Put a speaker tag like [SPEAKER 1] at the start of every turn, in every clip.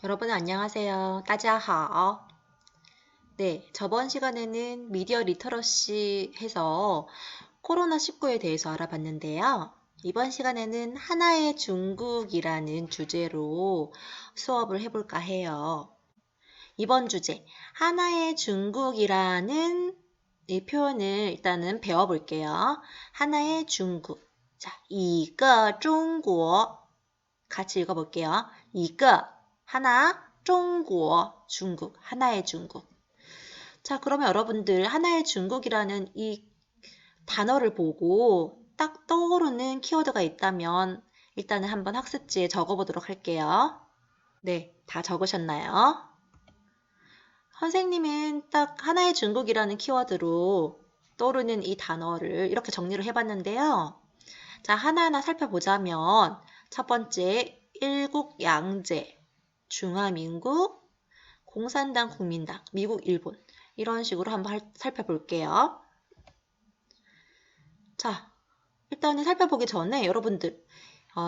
[SPEAKER 1] 여러분 안녕하세요. 大家好. 네, 저번 시간에는 미디어 리터러시 해서 코로나19에 대해서 알아봤는데요. 이번 시간에는 하나의 중국이라는 주제로 수업을 해볼까 해요. 이번 주제, 하나의 중국이라는 이 표현을 일단은 배워볼게요. 하나의 중국. 자, 一个中国 같이 읽어볼게요. 一个 하나, 中国 중국, 하나의 중국. 자, 그러면 여러분들 하나의 중국이라는 이 단어를 보고 딱 떠오르는 키워드가 있다면 일단은 한번 학습지에 적어보도록 할게요. 네, 다 적으셨나요? 선생님은 딱 하나의 중국이라는 키워드로 떠오르는 이 단어를 이렇게 정리를 해봤는데요. 자, 하나하나 살펴보자면 첫 번째, 일국양제, 중화민국, 공산당, 국민당, 미국, 일본 이런 식으로 한번 살펴볼게요. 자, 일단은 살펴보기 전에 여러분들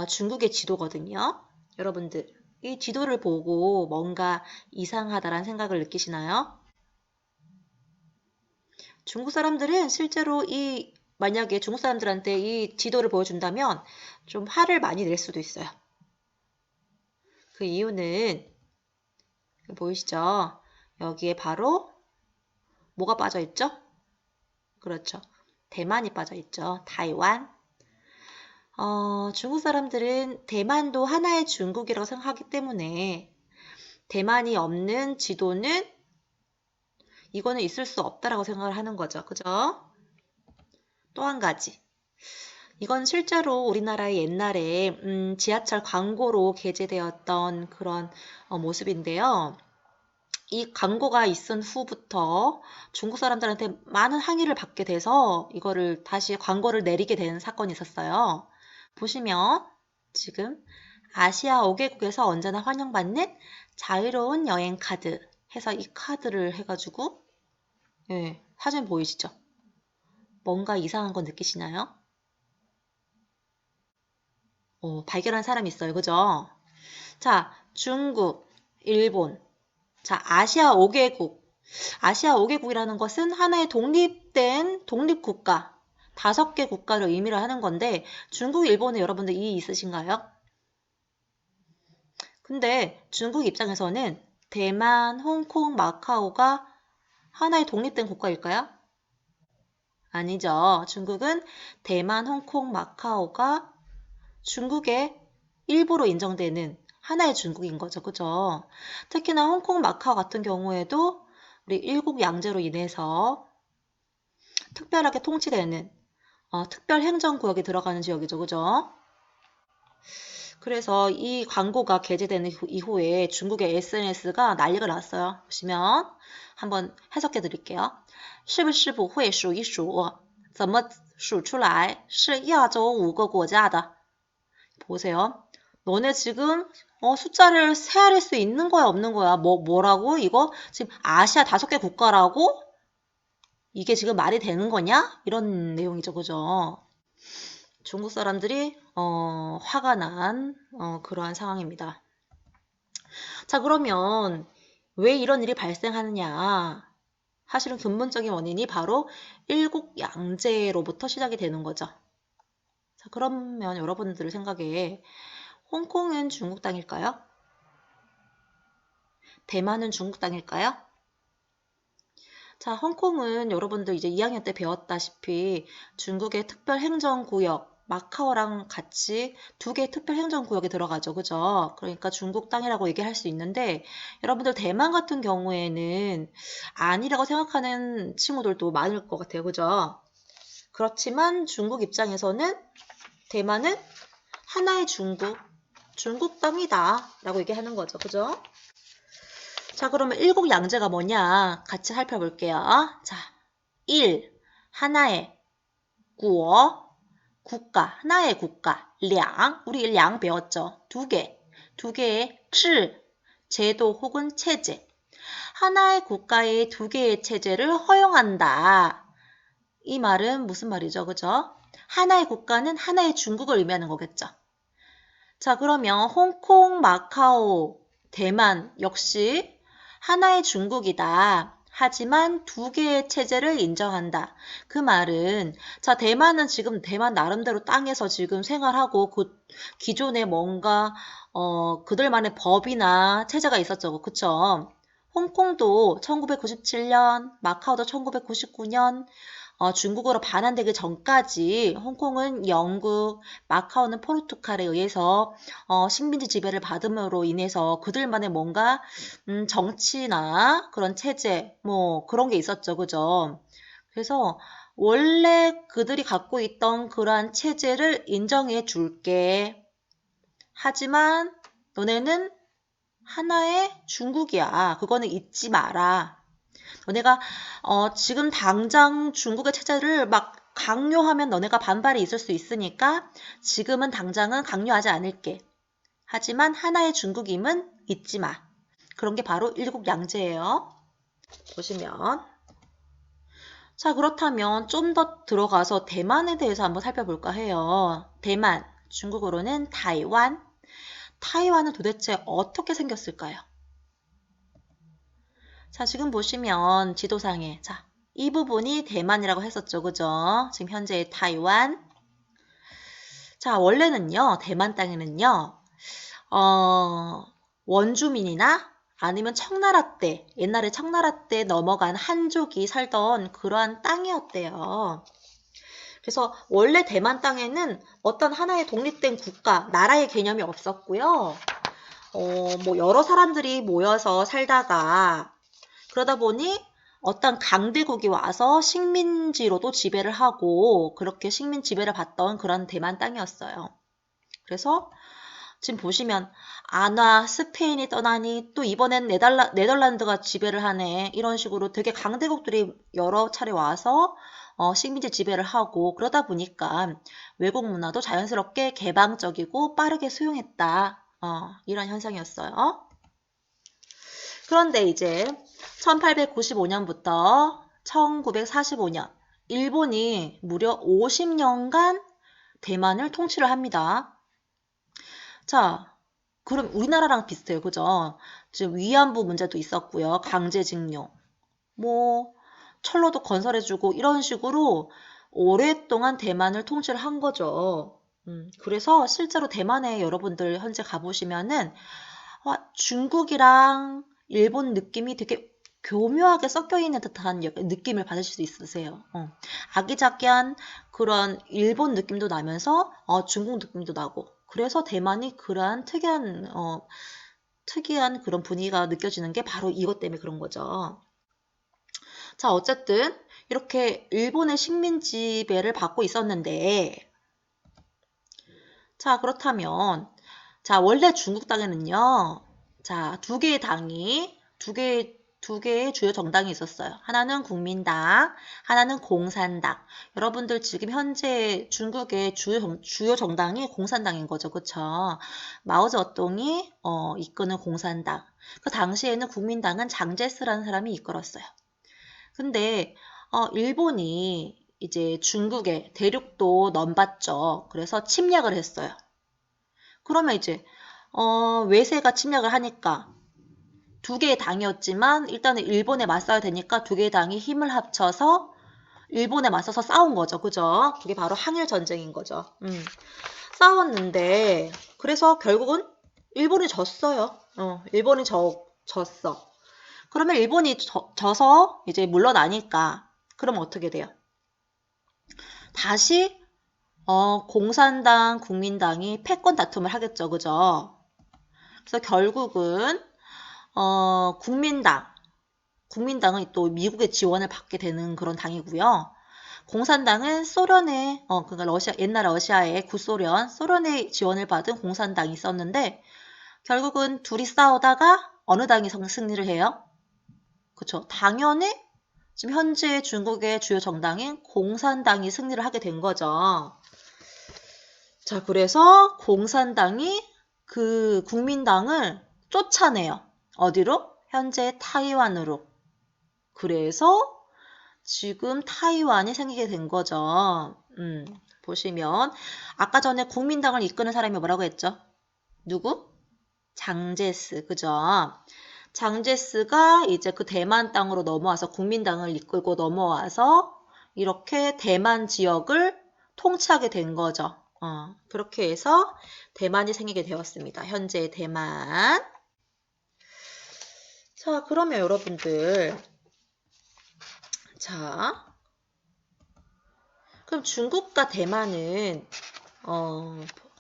[SPEAKER 1] 중국의 지도거든요. 여러분들 이 지도를 보고 뭔가 이상하다라는 생각을 느끼시나요? 중국 사람들은 실제로 만약에 중국 사람들한테 이 지도를 보여준다면 좀 화를 많이 낼 수도 있어요. 그 이유는 보이시죠? 여기에 바로 뭐가 빠져 있죠? 그렇죠. 대만이 빠져 있죠. 타이완. 중국 사람들은 대만도 하나의 중국이라고 생각하기 때문에 대만이 없는 지도는 이거는 있을 수 없다라고 생각을 하는 거죠. 그죠? 또 한 가지. 이건 실제로 우리나라의 옛날에 지하철 광고로 게재되었던 그런 모습인데요. 이 광고가 있은 후부터 중국 사람들한테 많은 항의를 받게 돼서 이거를 다시 광고를 내리게 된 사건이 있었어요. 보시면 지금 아시아 5개국에서 언제나 환영받는 자유로운 여행 카드 해서 이 카드를 해가지고 사진 보이시죠? 뭔가 이상한 거 느끼시나요? 발견한 사람이 있어요. 그죠? 자, 중국, 일본, 자, 아시아 5개국. 아시아 5개국이라는 것은 하나의 독립된 독립국가, 5개 국가를 의미를 하는 건데 중국, 일본에 여러분들 이해 있으신가요? 근데 중국 입장에서는 대만, 홍콩, 마카오가 하나의 독립된 국가일까요? 아니죠. 중국은 대만, 홍콩, 마카오가 중국의 일부로 인정되는 하나의 중국인 거죠. 그죠? 특히나 홍콩, 마카오 같은 경우에도 우리 일국양제로 인해서 특별하게 통치되는 특별행정구역에 들어가는 지역이죠. 그죠? 그래서 이 광고가 게재되는 이후에 중국의 SNS가 난리가 났어요. 보시면 한번 해석해 드릴게요. 是不是不会数一数怎么数出来是亚洲5个国家的 보세요. 너네 지금 숫자를 세아릴 수 있는 거야, 없는 거야? 뭐라고? 이거 지금 아시아 5개 국가라고? 이게 지금 말이 되는 거냐? 이런 내용이죠, 그죠? 중국 사람들이 화가 난 그러한 상황입니다. 자, 그러면 왜 이런 일이 발생하느냐? 사실은 근본적인 원인이 바로 일국양제로부터 시작이 되는 거죠. 자, 그러면 여러분들의 생각에 홍콩은 중국 땅일까요? 대만은 중국 땅일까요? 자, 홍콩은 여러분들 이제 2학년 때 배웠다시피 중국의 특별행정구역, 마카오랑 같이 2개의 특별행정구역에 들어가죠. 그죠? 그러니까 중국 땅이라고 얘기할 수 있는데 여러분들 대만 같은 경우에는 아니라고 생각하는 친구들도 많을 것 같아요. 그죠? 그렇지만 중국 입장에서는 대만은 하나의 중국 땅이다 라고 얘기하는 거죠. 그죠? 자, 그러면 일국양제가 뭐냐? 같이 살펴볼게요. 자, 1. 하나의 구어, 국가, 하나의 국가, 량, 우리 량 배웠죠? 2개, 2개의 治, 제도 혹은 체제. 하나의 국가의 2개의 체제를 허용한다. 이 말은 무슨 말이죠? 그죠? 하나의 국가는 하나의 중국을 의미하는 거겠죠. 자, 그러면 홍콩, 마카오, 대만 역시 하나의 중국이다. 하지만 두 개의 체제를 인정한다. 그 말은 자 대만은 지금 대만 나름대로 땅에서 지금 생활하고 그 기존에 뭔가 그들만의 법이나 체제가 있었죠. 그쵸? 홍콩도 1997년, 마카오도 1999년 중국으로 반환되기 전까지 홍콩은 영국, 마카오는 포르투갈에 의해서 식민지 지배를 받음으로 인해서 그들만의 뭔가 정치나 그런 체제 뭐 그런 게 있었죠. 그죠? 그래서 원래 그들이 갖고 있던 그러한 체제를 인정해 줄게. 하지만 너네는 하나의 중국이야. 그거는 잊지 마라. 너네가 지금 당장 중국의 체제를 막 강요하면 너네가 반발이 있을 수 있으니까 지금은 당장은 강요하지 않을게. 하지만 하나의 중국임은 잊지 마. 그런 게 바로 일국양제예요. 보시면 자 그렇다면 좀 더 들어가서 대만에 대해서 한번 살펴볼까 해요. 대만, 중국어로는 타이완. 타이완은 도대체 어떻게 생겼을까요? 자, 지금 보시면 지도상에 자, 이 부분이 대만이라고 했었죠. 그죠? 지금 현재의 타이완. 자, 원래는요. 대만 땅에는요. 원주민이나 아니면 청나라 때, 옛날에 청나라 때 넘어간 한족이 살던 그러한 땅이었대요. 그래서 원래 대만 땅에는 어떤 하나의 독립된 국가, 나라의 개념이 없었고요. 뭐 여러 사람들이 모여서 살다가 그러다 보니 어떤 강대국이 와서 식민지로도 지배를 하고 그렇게 식민 지배를 받던 그런 대만 땅이었어요. 그래서 지금 보시면 안와 스페인이 떠나니 또 이번엔 네덜란드가 지배를 하네. 이런 식으로 되게 강대국들이 여러 차례 와서 식민지 지배를 하고 그러다 보니까 외국 문화도 자연스럽게 개방적이고 빠르게 수용했다. 이런 현상이었어요. 그런데 이제 1895년부터 1945년 일본이 무려 50년간 대만을 통치를 합니다. 자, 그럼 우리나라랑 비슷해요. 그죠? 지금 위안부 문제도 있었고요. 강제징용. 뭐 철로도 건설해주고 이런 식으로 오랫동안 대만을 통치를 한 거죠. 그래서 실제로 대만에 여러분들 현재 가보시면은 중국이랑 일본 느낌이 되게 교묘하게 섞여 있는 듯한 느낌을 받으실 수 있으세요. 아기자기한 그런 일본 느낌도 나면서 중국 느낌도 나고 그래서 대만이 그러한 특이한 그런 분위기가 느껴지는 게 바로 이것 때문에 그런 거죠. 자, 어쨌든 이렇게 일본의 식민 지배를 받고 있었는데 자, 그렇다면 자, 원래 중국 땅에는요. 자, 두 개의 주요 정당이 있었어요. 하나는 국민당, 하나는 공산당. 여러분들 지금 현재 중국의 주요 정당이 공산당인 거죠. 그쵸? 마오쩌둥이 이끄는 공산당. 그 당시에는 국민당은 장제스라는 사람이 이끌었어요. 근데 일본이 이제 중국의 대륙도 넘봤죠. 그래서 침략을 했어요. 그러면 이제 외세가 침략을 하니까 두 개의 당이었지만 일단은 일본에 맞서야 되니까 두 개의 당이 힘을 합쳐서 일본에 맞서서 싸운 거죠. 그죠? 그게 바로 항일 전쟁인 거죠. 싸웠는데 그래서 결국은 일본이 졌어요. 일본이 졌어. 그러면 일본이 져서 이제 물러나니까 그러면 어떻게 돼요? 다시 공산당, 국민당이 패권 다툼을 하겠죠. 그죠? 그래서 결국은 국민당은 또 미국의 지원을 받게 되는 그런 당이고요. 공산당은 소련의 그러니까 옛날 러시아의 소련의 지원을 받은 공산당이 있었는데 결국은 둘이 싸우다가 어느 당이 승리를 해요? 그렇죠. 당연히 지금 현재 중국의 주요 정당인 공산당이 승리를 하게 된 거죠. 자, 그래서 공산당이 그 국민당을 쫓아내요. 어디로? 현재 타이완으로. 그래서 지금 타이완이 생기게 된 거죠. 보시면 아까 전에 국민당을 이끄는 사람이 뭐라고 했죠? 누구? 장제스, 그죠? 장제스가 이제 그 대만 땅으로 넘어와서 국민당을 이끌고 넘어와서 이렇게 대만 지역을 통치하게 된 거죠. 그렇게 해서 대만이 생기게 되었습니다. 현재의 대만. 자, 그러면 여러분들, 자, 그럼 중국과 대만은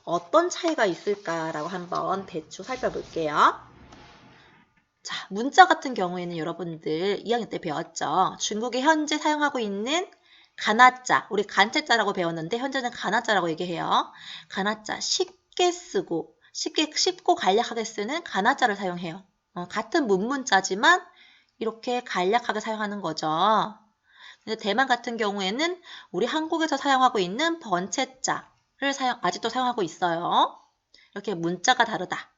[SPEAKER 1] 어떤 차이가 있을까라고 한번 대충 살펴볼게요. 자, 문자 같은 경우에는 여러분들 2학년 때 배웠죠. 중국이 현재 사용하고 있는 가나자, 우리 간체자라고 배웠는데 현재는 가나자라고 얘기해요. 가나자 쉽게 쓰고 쉽고 간략하게 쓰는 가나자를 사용해요. 같은 문자지만 이렇게 간략하게 사용하는 거죠. 근데 대만 같은 경우에는 우리 한국에서 사용하고 있는 번체자를 아직도 사용하고 있어요. 이렇게 문자가 다르다.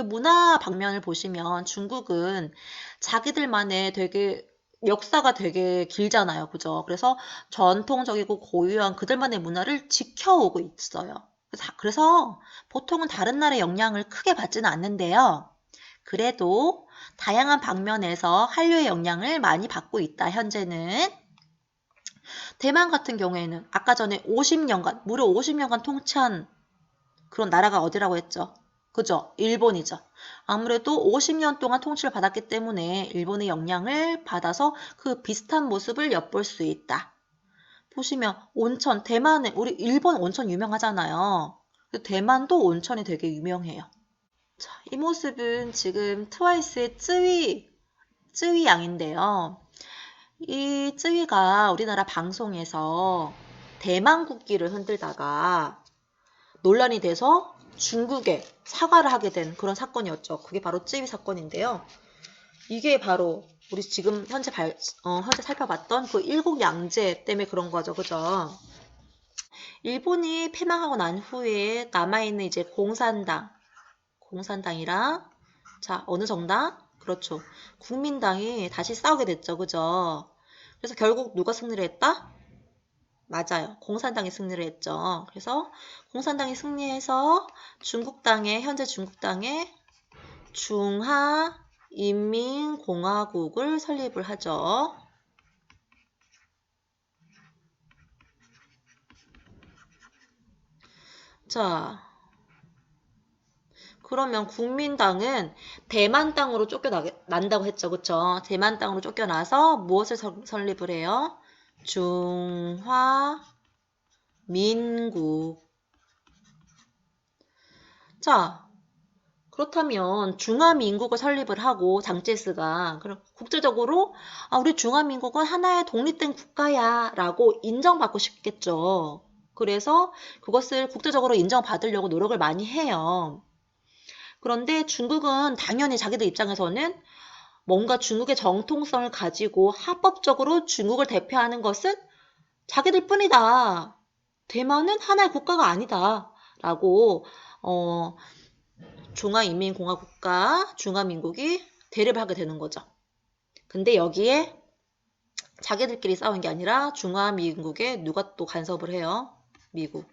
[SPEAKER 1] 문화 방면을 보시면 중국은 자기들만의 되게 역사가 되게 길잖아요. 그죠? 그래서 전통적이고 고유한 그들만의 문화를 지켜오고 있어요. 그래서 보통은 다른 나라의 영향을 크게 받지는 않는데요. 그래도 다양한 방면에서 한류의 영향을 많이 받고 있다, 현재는. 대만 같은 경우에는 아까 전에 50년간, 무려 50년간 통치한 그런 나라가 어디라고 했죠? 그죠? 일본이죠. 아무래도 50년 동안 통치를 받았기 때문에 일본의 영향을 받아서 그 비슷한 모습을 엿볼 수 있다. 보시면 온천, 대만에 우리 일본 온천 유명하잖아요. 대만도 온천이 되게 유명해요. 자, 이 모습은 지금 트와이스의 쯔위 양인데요. 이 쯔위가 우리나라 방송에서 대만 국기를 흔들다가 논란이 돼서 중국에 사과를 하게 된 그런 사건이었죠. 그게 바로 쯔위 사건인데요. 이게 바로 우리 지금 현재 살펴봤던 그 일국양제 때문에 그런 거죠. 그죠? 일본이 패망하고 난 후에 남아있는 이제 공산당이랑 자, 어느 정당? 그렇죠. 국민당이 다시 싸우게 됐죠. 그죠? 그래서 결국 누가 승리를 했다? 맞아요. 공산당이 승리를 했죠. 그래서 공산당이 승리해서 현재 중국당의 중화인민공화국을 설립을 하죠. 자, 그러면 국민당은 대만 땅으로 쫓겨난다고 했죠. 그쵸? 대만 땅으로 쫓겨나서 무엇을 설립을 해요? 중화민국. 자, 그렇다면 중화민국을 설립을 하고 장제스가 그럼 국제적으로 우리 중화민국은 하나의 독립된 국가야 라고 인정받고 싶겠죠. 그래서 그것을 국제적으로 인정받으려고 노력을 많이 해요. 그런데 중국은 당연히 자기들 입장에서는 뭔가 중국의 정통성을 가지고 합법적으로 중국을 대표하는 것은 자기들 뿐이다. 대만은 하나의 국가가 아니다. 라고 중화인민공화국과 중화민국이 대립을 하게 되는 거죠. 근데 여기에 자기들끼리 싸운 게 아니라 중화민국에 누가 또 간섭을 해요? 미국.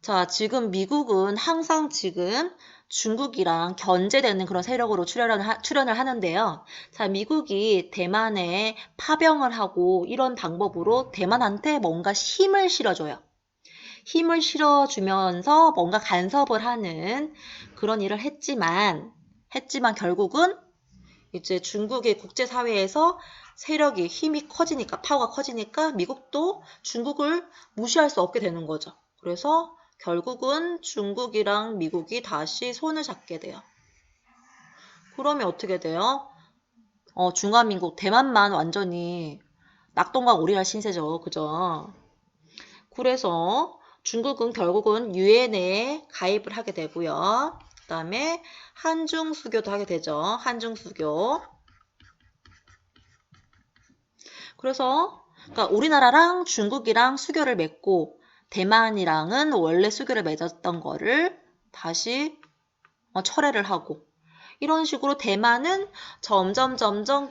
[SPEAKER 1] 자, 지금 미국은 항상 지금 중국이랑 견제되는 그런 세력으로 출연을 하는데요. 자, 미국이 대만에 파병을 하고 이런 방법으로 대만한테 뭔가 힘을 실어줘요. 힘을 실어주면서 뭔가 간섭을 하는 그런 일을 했지만 결국은 이제 중국의 국제사회에서 힘이 커지니까, 파워가 커지니까 미국도 중국을 무시할 수 없게 되는 거죠. 그래서 결국은 중국이랑 미국이 다시 손을 잡게 돼요. 그러면 어떻게 돼요? 중화민국, 대만만 완전히 낙동강 오리알 신세죠. 그죠? 그래서 중국은 결국은 유엔에 가입을 하게 되고요. 그 다음에 한중수교도 하게 되죠. 한중수교. 그래서 그러니까 우리나라랑 중국이랑 수교를 맺고 대만이랑은 원래 수교를 맺었던 거를 다시 철회를 하고 이런 식으로 대만은 점점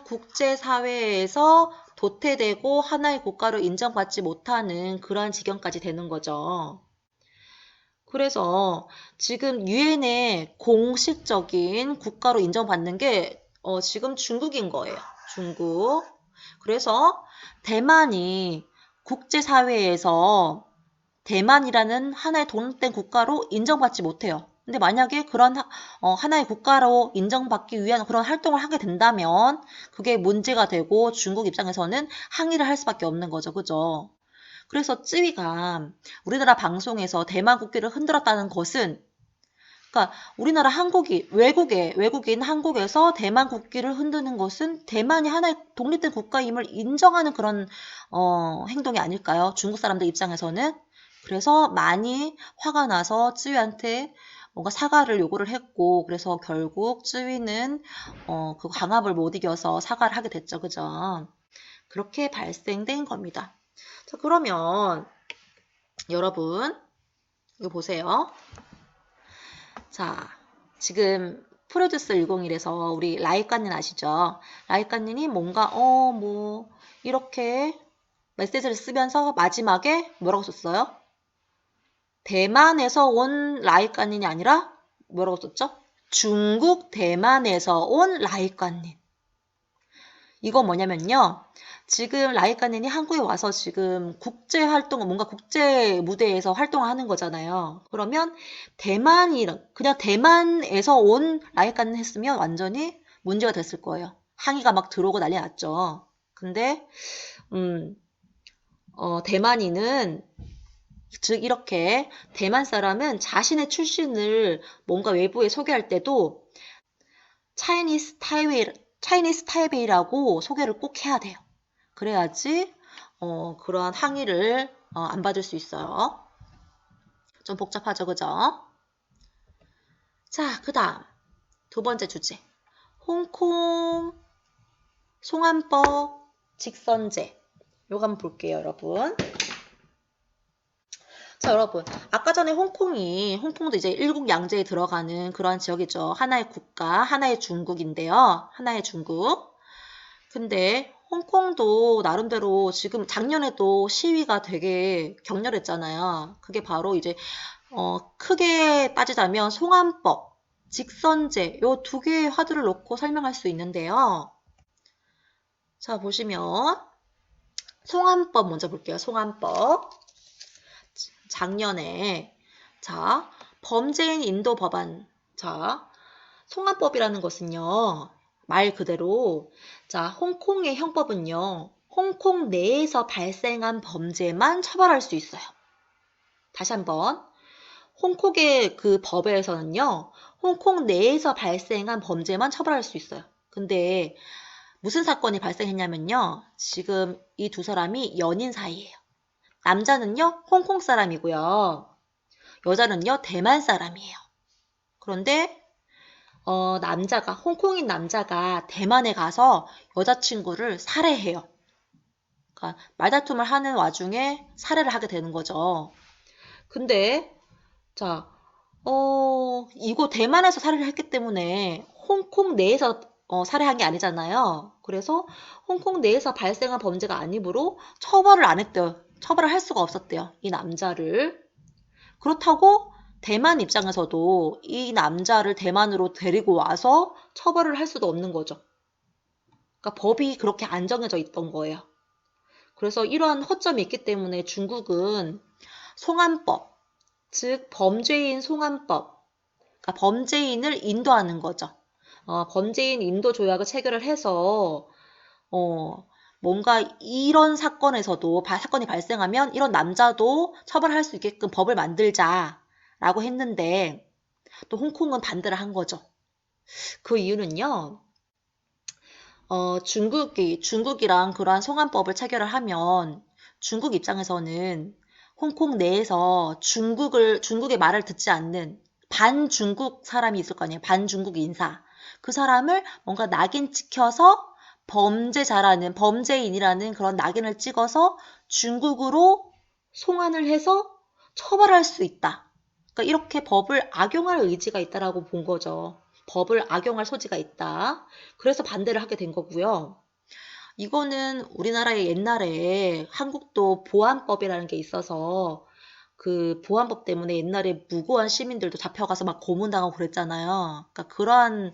[SPEAKER 1] 국제사회에서 도태되고 하나의 국가로 인정받지 못하는 그러한 지경까지 되는 거죠. 그래서 지금 유엔의 공식적인 국가로 인정받는 게 지금 중국인 거예요. 중국. 그래서 대만이 국제사회에서 대만이라는 하나의 독립된 국가로 인정받지 못해요. 근데 만약에 그런 하나의 국가로 인정받기 위한 그런 활동을 하게 된다면 그게 문제가 되고 중국 입장에서는 항의를 할 수밖에 없는 거죠. 그죠? 그래서 쯔위가 우리나라 방송에서 대만 국기를 흔들었다는 것은 그러니까 우리나라 외국인 한국에서 대만 국기를 흔드는 것은 대만이 하나의 독립된 국가임을 인정하는 그런 행동이 아닐까요? 중국 사람들 입장에서는. 그래서 많이 화가 나서 쯔위한테 뭔가 사과를 요구를 했고 그래서 결국 쯔위는 그 강압을 못 이겨서 사과를 하게 됐죠. 그죠? 그렇게 발생된 겁니다. 자, 그러면 여러분 이거 보세요. 자, 지금 프로듀스 101에서 우리 라이카님 아시죠? 라이카님이 뭔가 뭐 이렇게 메시지를 쓰면서 마지막에 뭐라고 썼어요? 대만에서 온 라이카님이 아니라 뭐라고 썼죠? 중국 대만에서 온 라이카님. 이거 뭐냐면요. 지금 라이카넨이 한국에 와서 지금 국제 활동, 뭔가 국제 무대에서 활동을 하는 거잖아요. 그러면 그냥 대만에서 온 라이카넨 했으면 완전히 문제가 됐을 거예요. 항의가 막 들어오고 난리 났죠. 근데, 대만인은, 즉, 이렇게 대만 사람은 자신의 출신을 뭔가 외부에 소개할 때도 차이니스 타이베이라고 소개를 꼭 해야 돼요. 그래야지 그러한 항의를 안 받을 수 있어요. 좀 복잡하죠, 그죠? 자, 그 다음 두 번째 주제. 홍콩 송환법 직선제. 요거 한번 볼게요, 여러분. 자, 여러분. 아까 전에 홍콩도 이제 일국양제에 들어가는 그러한 지역이죠. 하나의 국가, 하나의 중국인데요. 하나의 중국. 근데 홍콩도 나름대로 지금 작년에도 시위가 되게 격렬했잖아요. 그게 바로 이제 크게 빠지자면 송환법, 직선제 요 두 개의 화두를 놓고 설명할 수 있는데요. 자, 보시면 송환법 먼저 볼게요. 송환법. 작년에 자, 범죄인 인도 법안. 자, 송환법이라는 것은요. 말 그대로 자, 홍콩의 형법은요. 홍콩 내에서 발생한 범죄만 처벌할 수 있어요. 다시 한번. 홍콩의 그 법에서는요. 홍콩 내에서 발생한 범죄만 처벌할 수 있어요. 근데 무슨 사건이 발생했냐면요. 지금 이 두 사람이 연인 사이예요. 남자는요. 홍콩 사람이고요. 여자는요. 대만 사람이에요. 그런데 홍콩인 남자가 대만에 가서 여자친구를 살해해요. 그러니까 말다툼을 하는 와중에 살해를 하게 되는 거죠. 근데, 자, 이거 대만에서 살해를 했기 때문에 홍콩 내에서 살해한 게 아니잖아요. 그래서 홍콩 내에서 발생한 범죄가 아니므로 처벌을 안 했대요. 처벌을 할 수가 없었대요. 이 남자를. 그렇다고 대만 입장에서도 이 남자를 대만으로 데리고 와서 처벌을 할 수도 없는 거죠. 그러니까 법이 그렇게 안 정해져 있던 거예요. 그래서 이러한 허점이 있기 때문에 중국은 송환법, 즉 범죄인 송환법, 그러니까 범죄인을 인도하는 거죠. 범죄인 인도 조약을 체결을 해서 뭔가 이런 사건에서도 사건이 발생하면 이런 남자도 처벌할 수 있게끔 법을 만들자라고 했는데 또 홍콩은 반대를 한 거죠. 그 이유는요. 중국이랑 그러한 송환법을 체결을 하면 중국 입장에서는 홍콩 내에서 중국의 말을 듣지 않는 반중국 사람이 있을 거 아니에요. 반중국 인사. 그 사람을 뭔가 낙인 찍혀서 범죄인이라는 그런 낙인을 찍어서 중국으로 송환을 해서 처벌할 수 있다. 그러니까 이렇게 법을 악용할 의지가 있다라고 본 거죠. 법을 악용할 소지가 있다. 그래서 반대를 하게 된 거고요. 이거는 우리나라의 옛날에 한국도 보안법이라는 게 있어서 그 보안법 때문에 옛날에 무고한 시민들도 잡혀가서 막 고문당하고 그랬잖아요. 그러니까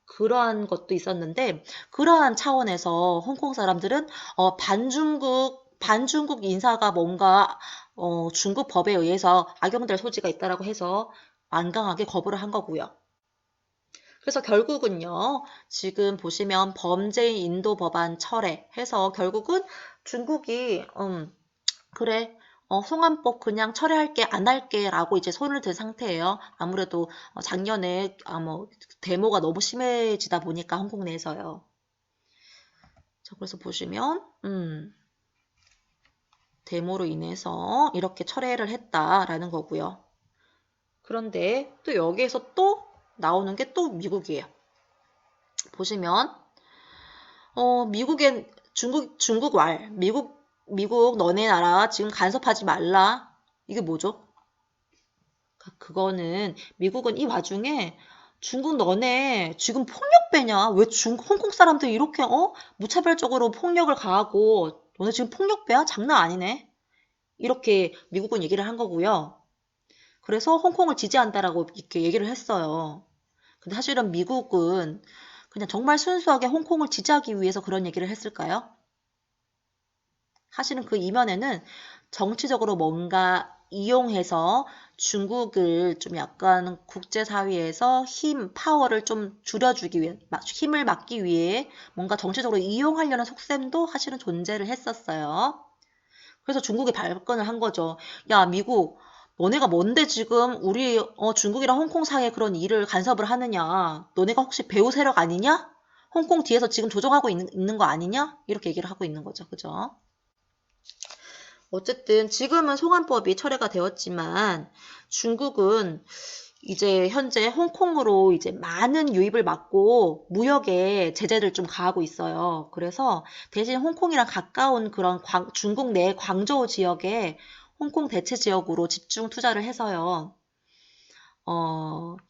[SPEAKER 1] 그러한 것도 있었는데, 그러한 차원에서 홍콩 사람들은 반중국 인사가 뭔가 중국 법에 의해서 악용될 소지가 있다라고 해서 완강하게 거부를 한 거고요. 그래서 결국은요, 지금 보시면 범죄인 인도 법안 철회해서 결국은 중국이 그래, 송환법 그냥 철회할게, 안 할게 라고 이제 손을 든 상태예요. 아무래도 작년에 뭐 데모가 너무 심해지다 보니까 홍콩 내에서요. 자, 그래서 보시면 데모로 인해서 이렇게 철회를 했다라는 거고요. 그런데 또 여기에서 또 나오는 게 또 미국이에요. 보시면 미국엔 중국 미국 너네 나라 지금 간섭하지 말라. 이게 뭐죠? 그거는 미국은 이 와중에 중국 너네 지금 폭력배냐? 왜 홍콩 사람들 이렇게 무차별적으로 폭력을 가하고 너네 지금 폭력배야? 장난 아니네. 이렇게 미국은 얘기를 한 거고요. 그래서 홍콩을 지지한다라고 이렇게 얘기를 했어요. 근데 사실은 미국은 그냥 정말 순수하게 홍콩을 지지하기 위해서 그런 얘기를 했을까요? 사실은 그 이면에는 정치적으로 뭔가 이용해서 중국을 좀 약간 국제사회에서 파워를 좀 줄여주기 위해, 힘을 막기 위해 뭔가 정치적으로 이용하려는 속셈도 사실은 존재를 했었어요. 그래서 중국이 발끈을 한 거죠. 야, 미국, 너네가 뭔데 지금 우리 중국이랑 홍콩 사이에 그런 일을 간섭을 하느냐? 너네가 혹시 배후 세력 아니냐? 홍콩 뒤에서 지금 조종하고 있는 거 아니냐? 이렇게 얘기를 하고 있는 거죠. 그죠? 어쨌든 지금은 송환법이 철회가 되었지만 중국은 이제 현재 홍콩으로 이제 많은 유입을 막고 무역에 제재를 좀 가하고 있어요. 그래서 대신 홍콩이랑 가까운 그런 중국 내 광저우 지역에 홍콩 대체 지역으로 집중 투자를 해서요.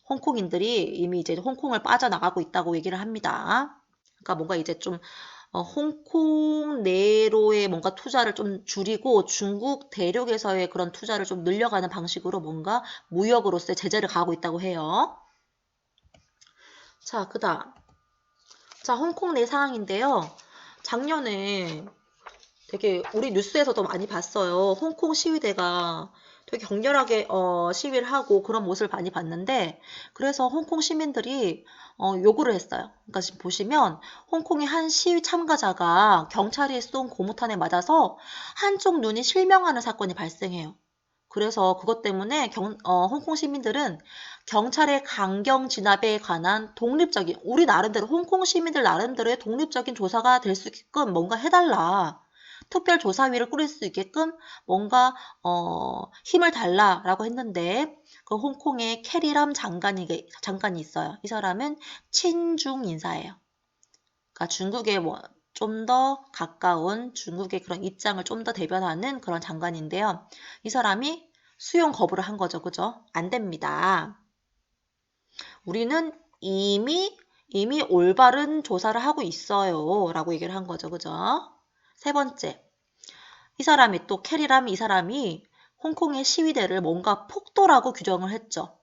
[SPEAKER 1] 홍콩인들이 이미 이제 홍콩을 빠져나가고 있다고 얘기를 합니다. 그러니까 뭔가 이제 좀 홍콩 내로의 뭔가 투자를 좀 줄이고 중국 대륙에서의 그런 투자를 좀 늘려가는 방식으로 뭔가 무역으로서의 제재를 가하고 있다고 해요. 자, 그다음. 자, 홍콩 내 상황인데요. 작년에 되게 우리 뉴스에서도 많이 봤어요. 홍콩 시위대가 되게 격렬하게 시위를 하고 그런 모습을 많이 봤는데 그래서 홍콩 시민들이 요구를 했어요. 그러니까 지금 보시면 홍콩의 한 시위 참가자가 경찰이 쏜 고무탄에 맞아서 한쪽 눈이 실명하는 사건이 발생해요. 그래서 그것 때문에 홍콩 시민들은 경찰의 강경 진압에 관한 독립적인 우리 나름대로 홍콩 시민들 나름대로의 독립적인 조사가 될 수 있게끔 뭔가 해달라. 특별조사위를 꾸릴 수 있게끔 뭔가 힘을 달라라고 했는데 그 홍콩에 캐리람 장관이 있어요. 이 사람은 친중 인사예요. 그러니까 중국에 좀 더 가까운 중국의 그런 입장을 좀 더 대변하는 그런 장관인데요. 이 사람이 수용 거부를 한 거죠. 그죠? 안 됩니다. 우리는 이미 올바른 조사를 하고 있어요. 라고 얘기를 한 거죠. 그죠? 세 번째. 이 사람이 또 캐리람 이 사람이 홍콩의 시위대를 뭔가 폭도라고 규정을 했죠.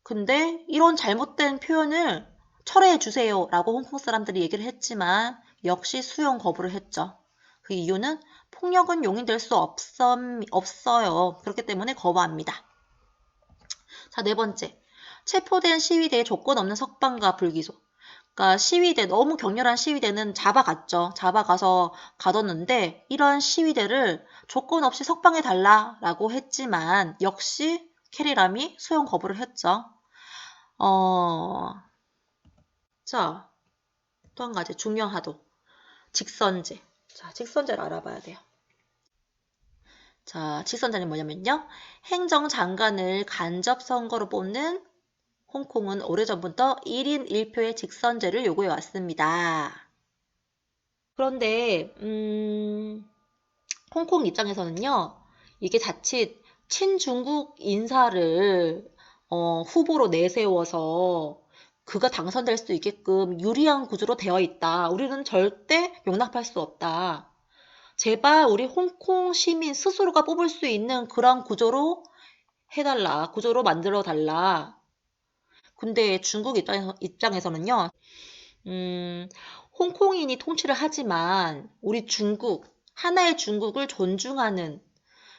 [SPEAKER 1] 근데 이런 잘못된 표현을 철회해 주세요 라고 홍콩 사람들이 얘기를 했지만 역시 수용 거부를 했죠. 그 이유는 폭력은 용인될 수 없어요. 그렇기 때문에 거부합니다. 자, 네 번째. 체포된 시위대의 조건 없는 석방과 불기소. 그러니까 시위대, 너무 격렬한 시위대는 잡아갔죠. 잡아가서 가뒀는데 이런 시위대를 조건 없이 석방해달라라고 했지만 역시 캐리람이 수용 거부를 했죠. 자, 또 한 가지 중요하도. 직선제. 자, 직선제를 알아봐야 돼요. 자, 직선제는 뭐냐면요. 행정장관을 간접 선거로 뽑는 홍콩은 오래전부터 1인 1표의 직선제를 요구해 왔습니다. 그런데 홍콩 입장에서는요. 이게 자칫 친중국 인사를 후보로 내세워서 그가 당선될 수 있게끔 유리한 구조로 되어 있다. 우리는 절대 용납할 수 없다. 제발 우리 홍콩 시민 스스로가 뽑을 수 있는 그런 구조로 해달라. 구조로 만들어 달라. 근데 중국 입장에서는요, 홍콩인이 통치를 하지만 우리 중국, 하나의 중국을 존중하는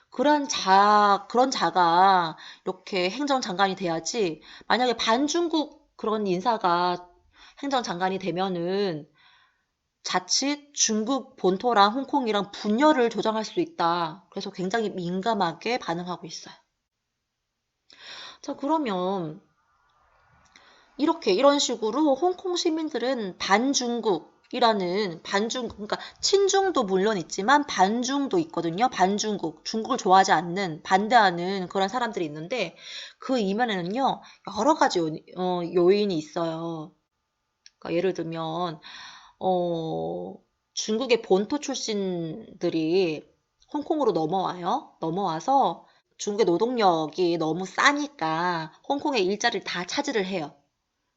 [SPEAKER 1] 그런 자가 이렇게 행정장관이 돼야지, 만약에 반중국 그런 인사가 행정장관이 되면은 자칫 중국 본토랑 홍콩이랑 분열을 조장할 수 있다. 그래서 굉장히 민감하게 반응하고 있어요. 자, 그러면 이런 식으로 홍콩 시민들은 그러니까 친중도 물론 있지만 반중도 있거든요. 반중국, 중국을 좋아하지 않는, 반대하는 그런 사람들이 있는데 그 이면에는요, 여러 가지 요인이 있어요. 그러니까 예를 들면, 중국의 본토 출신들이 홍콩으로 넘어와서 중국의 노동력이 너무 싸니까 홍콩의 일자리를 다 차지를 해요.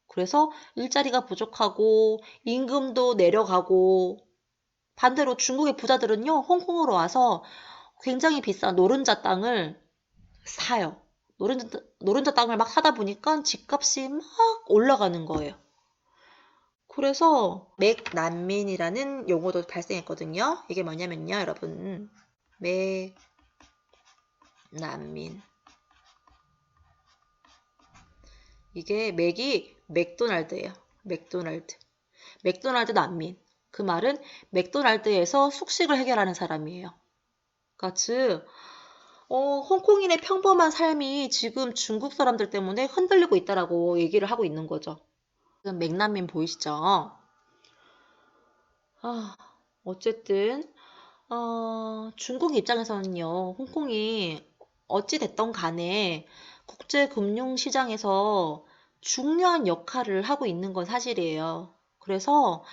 [SPEAKER 1] 그래서 일자리가 부족하고 임금도 내려가고, 반대로 중국의 부자들은요, 홍콩으로 와서 굉장히 비싼 노른자 땅을 사요. 노른자 땅을 막 사다 보니까 집값이 막 올라가는 거예요. 그래서 맥난민이라는 용어도 발생했거든요. 이게 뭐냐면요, 여러분. 맥난민. 이게 맥이 맥도날드예요. 맥도날드 난민. 그 말은 맥도날드에서 숙식을 해결하는 사람이에요. 그러니까 즉, 홍콩인의 평범한 삶이 지금 중국 사람들 때문에 흔들리고 있다라고 얘기를 하고 있는 거죠. 지금 맥난민 보이시죠? 어쨌든 중국 입장에서는요, 홍콩이 어찌 됐던 간에 국제금융시장에서 중요한 역할을 하고 있는 건 사실이에요. 그래서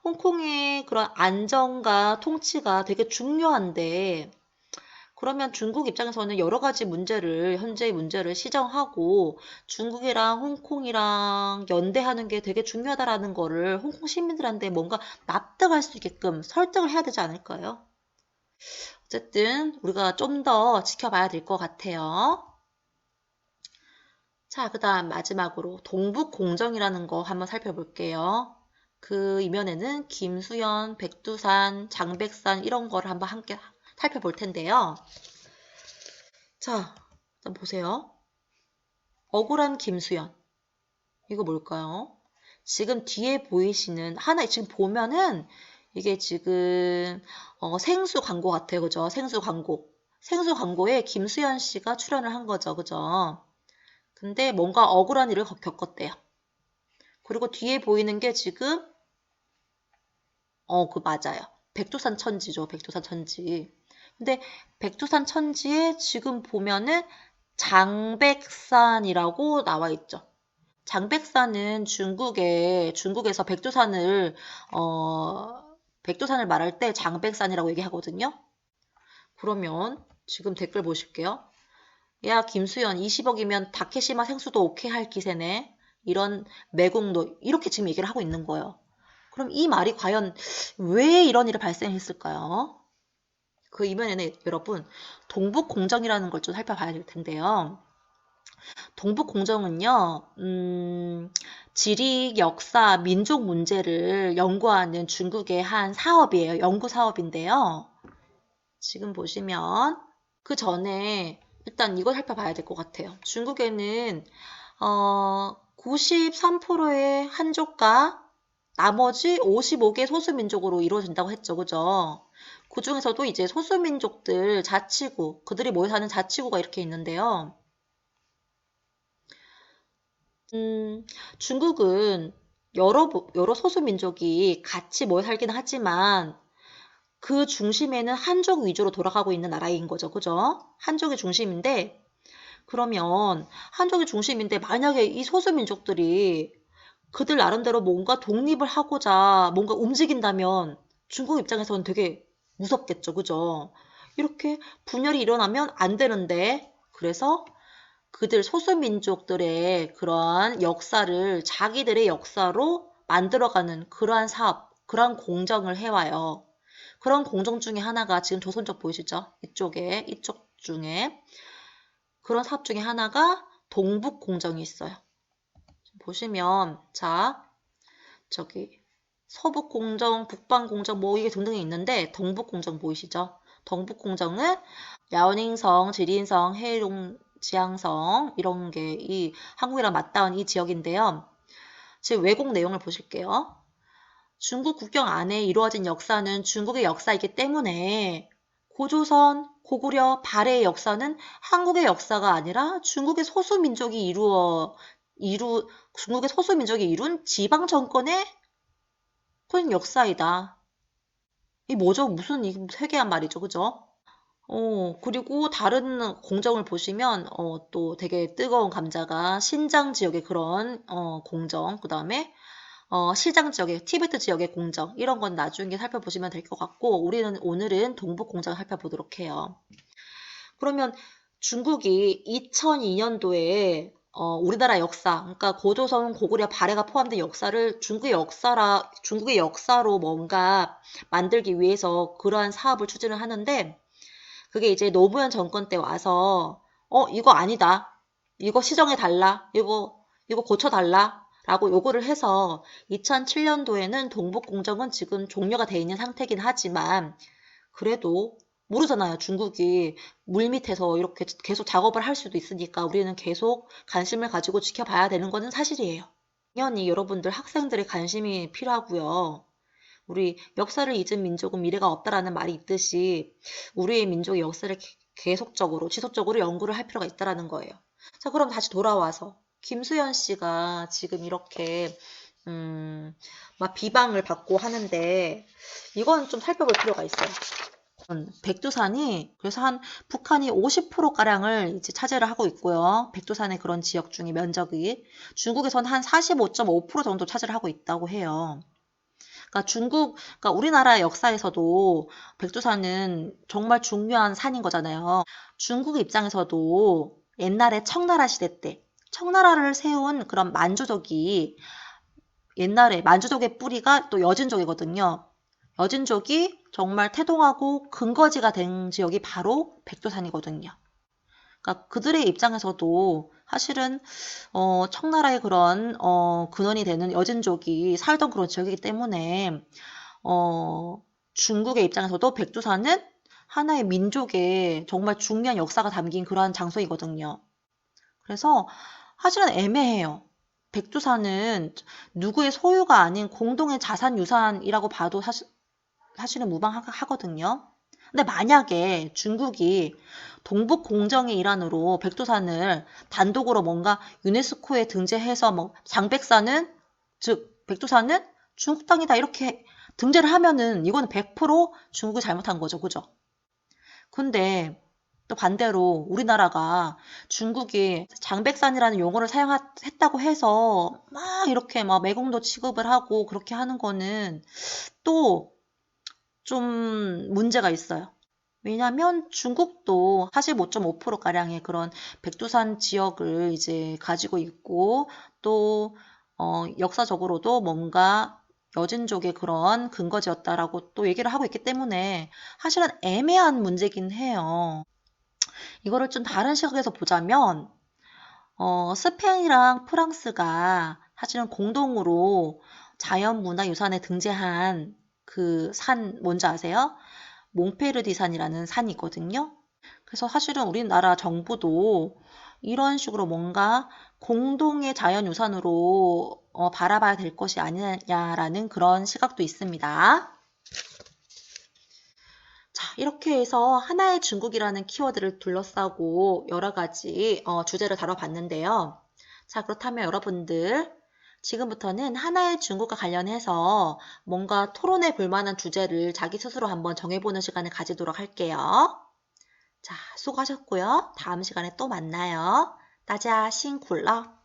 [SPEAKER 1] 홍콩의 그런 안정과 통치가 되게 중요한데, 그러면 중국 입장에서는 여러 가지 현재의 문제를 시정하고 중국이랑 홍콩이랑 연대하는 게 되게 중요하다라는 거를 홍콩 시민들한테 뭔가 납득할 수 있게끔 설득을 해야 되지 않을까요? 어쨌든 우리가 좀 더 지켜봐야 될 것 같아요. 자, 그 다음 마지막으로 동북공정이라는 거 한번 살펴볼게요. 그 이면에는 김수현, 백두산, 장백산 이런 거를 한번 함께 살펴볼 텐데요. 자, 일단 보세요. 억울한 김수현. 이거 뭘까요? 지금 뒤에 보이시는 지금 보면은 이게 지금 생수 광고 같아요. 그죠? 생수 광고. 생수 광고에 김수현 씨가 출연을 한 거죠. 그죠? 근데 뭔가 억울한 일을 겪었대요. 그리고 뒤에 보이는 게 지금 맞아요. 백두산 천지죠. 백두산 천지. 근데 백두산 천지에 지금 보면은 장백산이라고 나와 있죠. 장백산은 중국에서 백두산을 말할 때 장백산이라고 얘기하거든요. 그러면 지금 댓글 보실게요. 야, 김수현 20억이면 다케시마 생수도 오케이 할 기세네. 이런 매국노 이렇게 지금 얘기를 하고 있는 거예요. 그럼 이 말이 과연 왜 이런 일이 발생했을까요? 그 이면에는 여러분 동북공정이라는 걸 좀 살펴봐야 될 텐데요. 동북공정은요, 지리, 역사, 민족 문제를 연구하는 중국의 한 사업이에요. 연구 사업인데요. 지금 보시면 그 전에 일단 이걸 살펴봐야 될 것 같아요. 중국에는 93%의 한족과 나머지 55개 소수민족으로 이루어진다고 했죠. 그죠? 그 중에서도 이제 소수민족들 자치구, 그들이 모여 사는 자치구가 이렇게 있는데요. 중국은 여러 소수민족이 같이 모여 살긴 하지만 그 중심에는 한족 위주로 돌아가고 있는 나라인 거죠. 그죠? 한족이 중심인데, 그러면 한족이 중심인데 만약에 이 소수민족들이 그들 나름대로 뭔가 독립을 하고자 뭔가 움직인다면 중국 입장에서는 되게 무섭겠죠. 그죠? 이렇게 분열이 일어나면 안 되는데, 그래서 그들 소수민족들의 그러한 역사를 자기들의 역사로 만들어가는 그러한 사업, 그러한 공정을 해와요. 그런 공정 중에 하나가 지금 조선족 보이시죠? 이쪽 중에 그런 사업 중에 하나가 동북공정이 있어요. 보시면 자 저기 서북공정, 북방공정 뭐 이게 등등이 있는데 동북공정 보이시죠? 동북공정은 야오닝성, 지린성, 해룡, 지향성 이런 게 이 한국이랑 맞닿은 이 지역인데요. 지금 왜곡 내용을 보실게요. 중국 국경 안에 이루어진 역사는 중국의 역사이기 때문에 고조선, 고구려, 발해의 역사는 한국의 역사가 아니라 중국의 소수민족이 중국의 소수민족이 이룬 지방 정권의 그런 역사이다. 이 뭐죠? 무슨 이 세계한 말이죠, 그죠? 그리고 다른 공정을 보시면 또 되게 뜨거운 감자가 신장 지역의 그런 공정, 그 다음에 시장 지역의 티베트 지역의 공정 이런 건 나중에 살펴보시면 될 것 같고 우리는 오늘은 동북 공정을 살펴보도록 해요. 그러면 중국이 2002년도에 우리나라 역사, 그러니까 고조선, 고구려, 발해가 포함된 역사를 중국의 역사로 뭔가 만들기 위해서 그러한 사업을 추진을 하는데 그게 이제 노무현 정권 때 와서 이거 아니다. 이거 시정해 달라. 이거 고쳐 달라. 라고 요구를 해서 2007년도에는 동북공정은 지금 종료가 돼 있는 상태긴 하지만 그래도 모르잖아요. 중국이 물밑에서 이렇게 계속 작업을 할 수도 있으니까 우리는 계속 관심을 가지고 지켜봐야 되는 거는 사실이에요. 당연히 여러분들 학생들의 관심이 필요하고요. 우리 역사를 잊은 민족은 미래가 없다라는 말이 있듯이 우리의 민족의 역사를 계속적으로 지속적으로 연구를 할 필요가 있다라는 거예요. 자, 그럼 다시 돌아와서 김수현 씨가 지금 이렇게 막 비방을 받고 하는데 이건 좀 살펴볼 필요가 있어요. 백두산이 그래서 한 북한이 50%가량을 이제 차지를 하고 있고요. 백두산의 그런 지역 중에 면적이 중국에선 한 45.5% 정도 차지를 하고 있다고 해요. 그러니까 우리나라 역사에서도 백두산은 정말 중요한 산인 거잖아요. 중국 입장에서도 옛날에 청나라 시대 때 청나라를 세운 그런 만주족이 옛날에 만주족의 뿌리가 또 여진족이거든요. 여진족이 정말 태동하고 근거지가 된 지역이 바로 백두산이거든요. 그러니까 그들의 입장에서도 사실은 청나라의 그런 근원이 되는 여진족이 살던 그런 지역이기 때문에 중국의 입장에서도 백두산은 하나의 민족의 정말 중요한 역사가 담긴 그러한 장소이거든요. 그래서 사실은 애매해요. 백두산은 누구의 소유가 아닌 공동의 자산유산이라고 봐도 사실은 무방하거든요. 근데 만약에 중국이 동북공정의 일환으로 백두산을 단독으로 뭔가 유네스코에 등재해서 뭐 장백산은 즉 백두산은 중국 땅이다 이렇게 등재를 하면은 이거는 100% 중국이 잘못한 거죠. 그죠? 근데 또 반대로 우리나라가 중국이 장백산이라는 용어를 사용했다고 해서 막 이렇게 막 매국노 취급을 하고 그렇게 하는 거는 또 좀 문제가 있어요. 왜냐면 중국도 45.5%가량의 그런 백두산 지역을 이제 가지고 있고 또 역사적으로도 뭔가 여진족의 그런 근거지였다라고 또 얘기를 하고 있기 때문에 사실은 애매한 문제긴 해요. 이거를 좀 다른 시각에서 보자면 스페인이랑 프랑스가 사실은 공동으로 자연문화유산에 등재한 그 산 뭔지 아세요? 몽페르디산이라는 산이 있거든요. 그래서 사실은 우리나라 정부도 이런 식으로 뭔가 공동의 자연유산으로 바라봐야 될 것이 아니냐라는 그런 시각도 있습니다. 자, 이렇게 해서 하나의 중국이라는 키워드를 둘러싸고 여러 가지 주제를 다뤄봤는데요. 자, 그렇다면 여러분들 지금부터는 하나의 중국과 관련해서 뭔가 토론해 볼 만한 주제를 자기 스스로 한번 정해보는 시간을 가지도록 할게요. 자, 수고하셨고요. 다음 시간에 또 만나요. 大家辛苦了。